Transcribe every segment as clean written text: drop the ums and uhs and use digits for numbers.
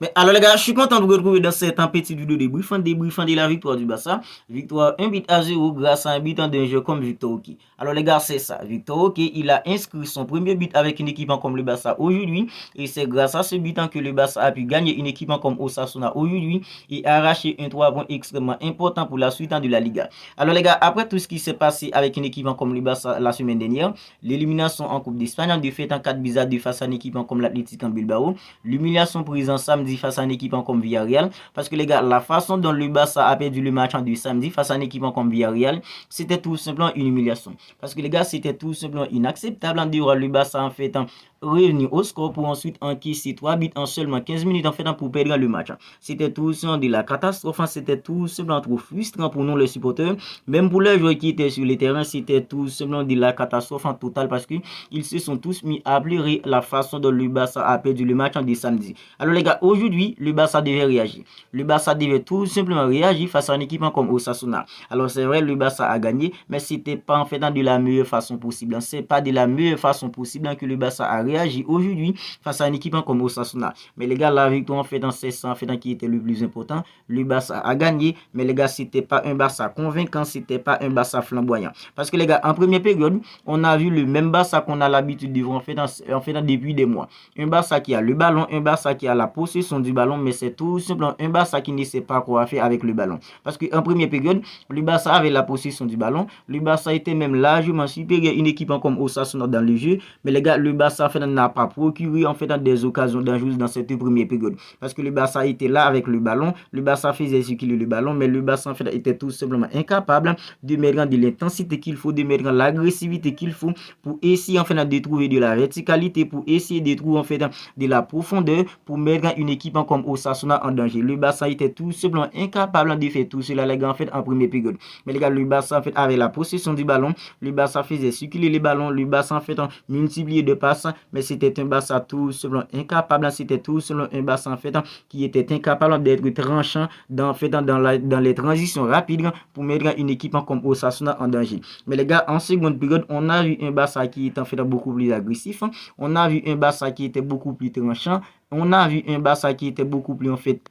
Mais alors les gars, je suis content de vous retrouver dans cette petite vidéo débriefant de la victoire du Barça. Victoire 1-0 grâce à un but en danger comme Victor Oki. Alors les gars, c'est ça. Victor Oki, il a inscrit son premier but avec une équipe comme le Barça aujourd'hui. Et c'est grâce à ce but que le Barça a pu gagner une équipe comme Osasuna aujourd'hui et arracher un 3 points extrêmement important pour la suite de la Liga. Alors les gars, après tout ce qui s'est passé avec une équipe comme le Barça la semaine dernière, l'élimination en Coupe d'Espagne en défaite en 4-2 face à une équipe comme l'Atlético Bilbao, l'humiliation prise en samedi face à une équipe comme Villarreal. Parce que les gars, la façon dont le Barça a perdu le match en du samedi face à une équipe comme Villarreal, c'était tout simplement une humiliation. Parce que les gars, c'était tout simplement inacceptable en dehors le Barça en fait revenir au score pour ensuite encaisser 3 buts en seulement 15 minutes en fait pour perdre le match. C'était tout simplement de la catastrophe, c'était tout simplement trop frustrant pour nous les supporters. Même pour les joueurs qui étaient sur le terrain, c'était tout simplement de la catastrophe en total parce qu'ils se sont tous mis à pleurer la façon dont le Barça a perdu le match en des samedis. Alors les gars, aujourd'hui, le Barça devait réagir. Le Barça devait tout simplement réagir face à une équipe comme Osasuna. Alors c'est vrai, le Barça a gagné, mais c'était pas en fait de la meilleure façon possible. C'est pas de la meilleure façon possible que le Barça a réagi aujourd'hui face à une équipe comme Osasuna. Mais les gars, la victoire en fait c'est ça en fait qui était le plus important. Le Barça a gagné, mais les gars, c'était pas un Barça convaincant, c'était pas un Barça flamboyant. Parce que les gars, en première période, on a vu le même Barça qu'on a l'habitude de voir en fait depuis des mois. Un Barça qui a le ballon, un Barça qui a la possession du ballon, mais c'est tout simplement un Barça qui ne sait pas quoi faire avec le ballon. Parce qu'en première période, le Barça avait la possession du ballon, le Barça était même largement supérieur à une équipe comme Osasuna dans le jeu, mais les gars, le Barça en fait n'a pas procuré en fait des occasions dangereuses dans cette première période. Parce que le Barça était là avec le ballon, le Barça faisait circuler le ballon, mais le Barça en fait était tout simplement incapable de mettre de l'intensité qu'il faut, de mettre l'agressivité qu'il faut pour essayer en fait de trouver de la verticalité, pour essayer de trouver en fait de la profondeur pour mettre une équipe comme Osasuna en danger. Le Barça était tout simplement incapable de faire tout cela les gars en fait en première période. Mais les gars, le Barça en fait avait la possession du ballon, le Barça faisait circuler les ballons, le Barça en fait multiplié de passes, mais c'était un Barça tout simplement incapable, c'était tout simplement un Barça en fait qui était incapable d'être tranchant dans les transitions rapides pour mettre une équipe comme Osasuna en danger. Mais les gars, en seconde période, on a vu un Barça qui était en fait beaucoup plus agressif, on a vu un Barça qui était beaucoup plus tranchant, on a vu un Barça qui était beaucoup plus en fait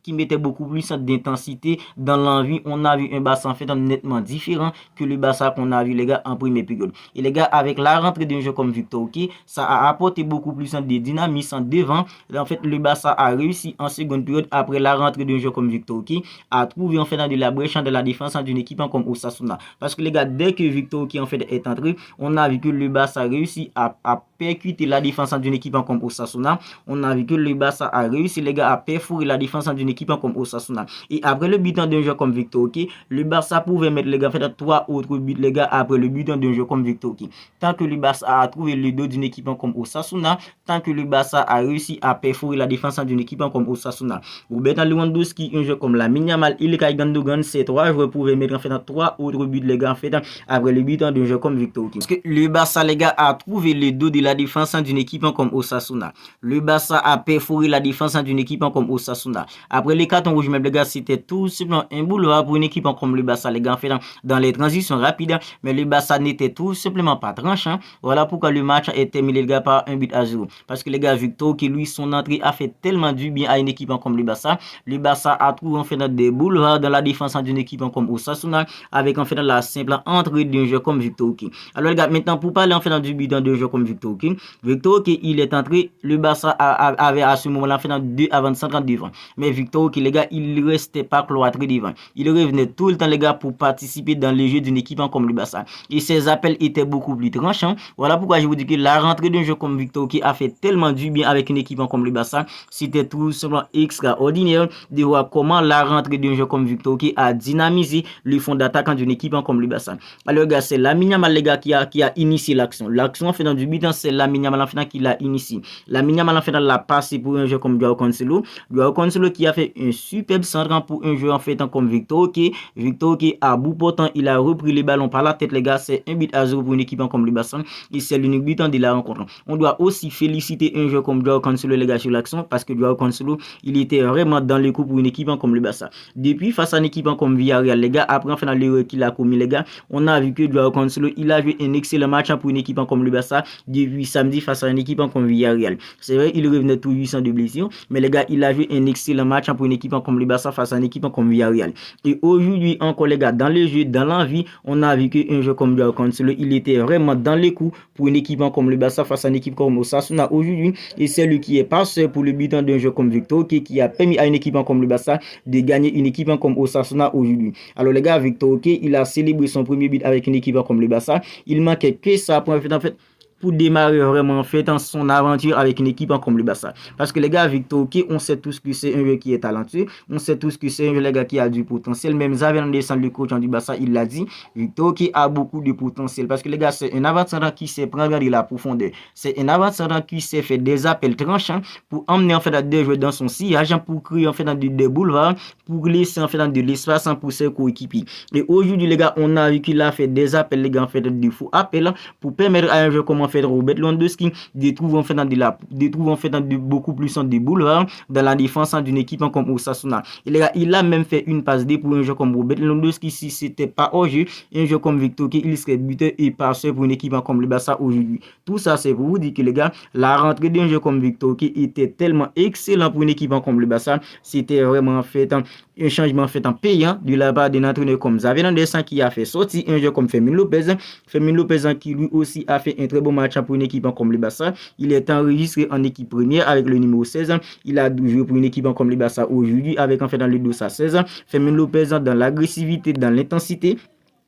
qui mettait beaucoup plus d'intensité dans l'envie. On a vu un Barça en fait nettement différent que le Barça qu'on a vu les gars en première période. Et les gars, avec la rentrée d'un jeu comme Victor Oki, ça a apporté beaucoup plus de dynamisme devant. En fait, le Barça a réussi en seconde période après la rentrée d'un jeu comme Victor Oki à trouver en fait de la brèche de la défense d'une équipe comme Osasuna. Parce que les gars, dès que Victor Oki en fait est entré, on a vu que le Barça a réussi à percuter la défense d'une équipe comme Osasuna. On a vu que le Barça a réussi les gars à perforer la défense d'une équipe comme Osasuna. Et après le but d'un jeu comme Victor Oki, le Barça pouvait mettre les gars fait 3 autres buts les gars après le but d'un jeu comme Victor Oki. Tant que le Barça a trouvé le dos d'une équipe comme Osasuna, tant que le Barça a réussi à perforer la défense d'une équipe comme Osasuna. Robert Lewandowski, un jeu comme Lamine Yamal, Ilkay Gundogan, ces 3 joueurs pouvaient mettre en fait 3 autres buts les gars en fait après le but d'un jeu comme Victor Oki. Parce que le Barça les gars a trouvé le dos de la défense d'une équipe comme Osasuna. Le Barça a perforé la défense d'une équipe comme Osasuna. Après les cartons rouges, les gars, c'était tout simplement un boulevard pour une équipe comme le Barça, les gars, en fait, dans les transitions rapides, mais le Barça n'était tout simplement pas tranchant. Voilà pourquoi le match est terminé, les gars, par 1-0. Parce que les gars, Victor, qui lui, son entrée a fait tellement du bien à une équipe comme le Barça. Le Barça a trouvé en fait des boulevards dans la défense d'une équipe comme Osasuna, avec en fait la simple entrée d'un jeu comme Victor. Alors les gars, maintenant pour parler en fait du but d'un jeu comme Victor, Victor, il est entré, le Barça avait à ce moment-là fait 2 avant 130 devant. Mais Victor, les gars, il restait pas cloîtré devant. Il revenait tout le temps, les gars, pour participer dans les jeux d'une équipe comme le Barça. Et ses appels étaient beaucoup plus tranchants. Voilà pourquoi je vous dis que la rentrée d'un jeu comme Victor qui a fait tellement du bien avec une équipe comme le Barça, c'était tout simplement extraordinaire de voir comment la rentrée d'un jeu comme Victor qui a dynamisé le fond d'attaque d'une équipe comme le Barça. Alors, les gars, c'est Lamine Yamal, les gars, qui a initié l'action. L'action en fait dans du but, c'est Lamine Yamal en fait qui l'a initié. Lamine Yamal en fait l'a passé pour un jeu comme Joao Cancelo. Joao Cancelo qui a fait un superbe centre pour un joueur en fait comme Victor Oké. Victor Oké à bout portant, il a repris les ballons par la tête, les gars. C'est 1-0 pour une équipe comme le Barça et c'est l'unique but de la rencontre. On doit aussi féliciter un joueur comme Joao Cancelo, les gars, sur l'action parce que Joao Cancelo, il était vraiment dans les coups pour une équipe comme le Barça. Depuis, face à une équipe comme Villarreal, les gars, après en fait dans l'erreur qu'il a commis, les gars, on a vu que Joao Cancelo, il a joué un excellent match pour une équipe comme le Barça depuis samedi face à une équipe comme Villarreal. C'est vrai, il revenait tout puissant de blessure, mais les gars, il a joué un excellent match pour une équipe comme le Barça face à une équipe comme Villarreal. Et aujourd'hui encore, les gars, dans le jeu, dans l'envie, on a vu qu'un jeu comme Joao Cancelo, il était vraiment dans les coups pour une équipe comme le Barça face à une équipe comme Osasuna aujourd'hui. Et c'est lui qui est passé pour le but d'un jeu comme Victor qui a permis à une équipe comme le Barça de gagner une équipe comme Osasuna aujourd'hui. Alors les gars, Victor Oké, il a célébré son premier but avec une équipe comme le Barça. Il manquait que ça pour en fait pour démarrer vraiment en fait son aventure avec une équipe comme le Barça. Parce que les gars, Victor Oké, on sait tous que c'est un jeu qui est talentueux, on sait tous que c'est un jeu les gars qui a du potentiel. Même Xavi Hernandez, le coach du Barça, il l'a dit, Victor Oké a beaucoup de potentiel parce que les gars, c'est un avant-centre qui sait prendre de la profondeur. C'est un avant-centre qui sait faire des appels tranchants pour emmener en fait des joueurs dans son sillage, pour créer en fait des boulevards, pour laisser en fait de l'espace pour ses coéquipiers. Et aujourd'hui les gars, on a vu qu'il a fait des appels les gars en fait de faux appels pour permettre à un jeu comme Robert Lewandowski de trouver en fait dans beaucoup plus de boulevards dans la défense d'une équipe comme Osasuna. Et les gars, il a même fait une passe D pour un jeu comme Robert Lewandowski. Si c'était pas au jeu, un jeu comme Victor Oké, il serait buteur et passeur pour une équipe comme le Barça aujourd'hui. Tout ça c'est pour vous dire que les gars, la rentrée d'un jeu comme Victor Oké était tellement excellent pour une équipe comme le Barça. C'était vraiment fait un changement fait en payant de la part d'un entraîneur comme Xavi Hernandez qui a fait sortir un jeu comme Fermin Lopez. Fermin Lopez qui lui aussi a fait un très bon match pour une équipe comme le Barça. Il est enregistré en équipe première avec le numéro 16. Il a joué pour une équipe comme le Barça aujourd'hui avec en fait dans le 12 à 16. Fermin Lopez dans l'agressivité, dans l'intensité.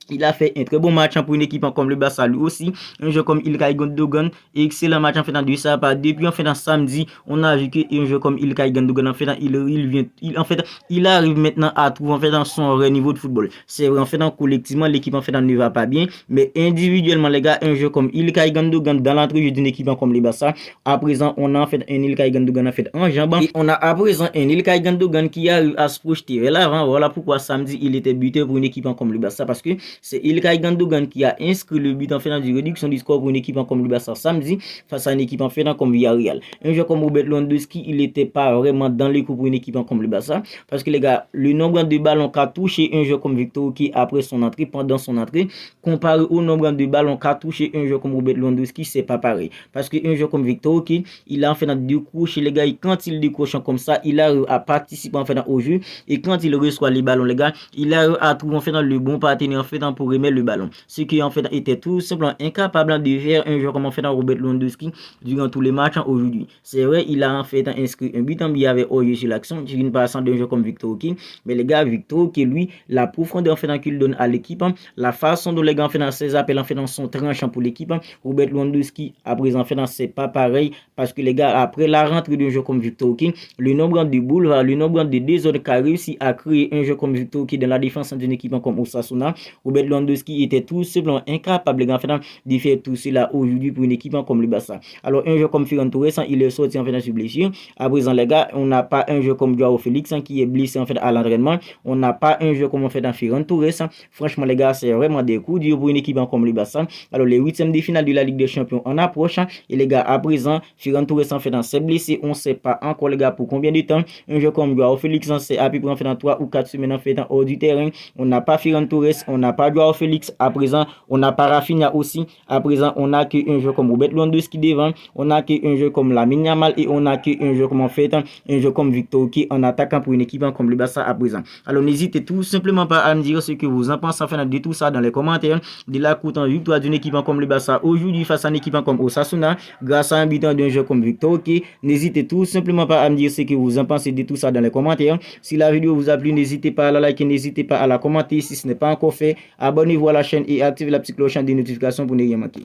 Il a fait un très bon match pour une équipe comme le Barça lui aussi. Un jeu comme Ilkay Gundogan, excellent match en fait de ça. Depuis en fait dans samedi, on a vu que un jeu comme Ilkay Gundogan en fait il arrive maintenant à trouver en fait dans son niveau de football. C'est vrai en fait collectivement l'équipe en fait ne va pas bien, mais individuellement les gars, un jeu comme Ilkay Gundogan dans l'entrée d'une équipe comme le Barça, à présent on a en fait un Ilkay Gundogan en fait en jambes et on a à présent un Ilkay Gundogan qui a eu à se projeter vers l'avant. Voilà pourquoi samedi il était buteur pour une équipe comme le Barça parce que c'est Ilkay Gundogan qui a inscrit le but en fait de réduction du score pour une équipe comme le Barça samedi face à une équipe en fait comme Villarreal. Un joueur comme Robert Lewandowski, il n'était pas vraiment dans les coups pour une équipe comme le Barça parce que les gars, le nombre de ballons qu'a touché un joueur comme Victor Oké après son entrée, pendant son entrée, comparé au nombre de ballons qu'a touché un joueur comme Robert Lewandowski, c'est pas pareil. Parce que un joueur comme Victor Oké, il a en fait décroché les gars, et quand il décroche comme ça, il a à participer en fait au jeu et quand il reçoit les ballons les gars, il a à trouver en fait le bon partenaire en fait pour remettre le ballon. Ce qui en fait était tout simplement incapable de faire un joueur comme en fait Robert Lewandowski durant tous les matchs aujourd'hui. C'est vrai, il a en fait inscrit un but en biais avec Oye sur l'action, sur une passant d'un joueur comme Victor Oké. Mais les gars, Victor Oké, lui, la profondeur en fait qu'il donne à l'équipe, la façon dont les gars en fait ses appels en fait sont tranchants pour l'équipe. Robert Lewandowski à présent en fait c'est pas pareil parce que les gars, après la rentrée d'un joueur comme Victor Oké, le nombre de boulevards, le nombre de désordres qu'a réussi à créer un joueur comme Victor Oké dans la défense d'une équipe comme Osasuna, Robert Lewandowski était tout simplement incapable de faire tout cela aujourd'hui pour une équipe comme le Barça. Alors un jeu comme Ferran Torres, il est sorti en fait sur blessure. À présent les gars, on n'a pas un jeu comme Joao Félix qui est blessé en fait à l'entraînement. On n'a pas un jeu comme en fait dans Ferran Torres. Franchement les gars, c'est vraiment des coups durs pour une équipe comme le Barça. Alors les huitièmes de finale de la Ligue des Champions en approche et les gars, à présent Ferran Torres en fait s'est blessé. On ne sait pas encore les gars pour combien de temps. Un jeu comme Joao Félix c'est à peu près en fait dans 3 ou 4 semaines en fait hors du terrain. On n'a pas Ferran Torres, on n'a pas Joao Félix. À présent, on n'a pas Rafinha aussi. À présent, on n'a qu'un jeu comme Robert Lewandowski devant. On n'a qu'un jeu comme Lamine Yamal et on n'a qu'un jeu comme en fait un jeu comme Victor Oké en attaquant pour une équipe comme le Barça à présent. Alors n'hésitez tout simplement pas à me dire ce que vous en pensez enfin de tout ça dans les commentaires. De la courte victoire d'une équipe comme le Barça aujourd'hui face à une équipe comme Osasuna grâce à un but d'un jeu comme Victor Oké. N'hésitez tout simplement pas à me dire ce que vous en pensez de tout ça dans les commentaires. Si la vidéo vous a plu, n'hésitez pas à la liker, n'hésitez pas à la commenter si ce n'est pas encore fait. Abonnez-vous à la chaîne et activez la petite cloche des notifications pour ne rien manquer.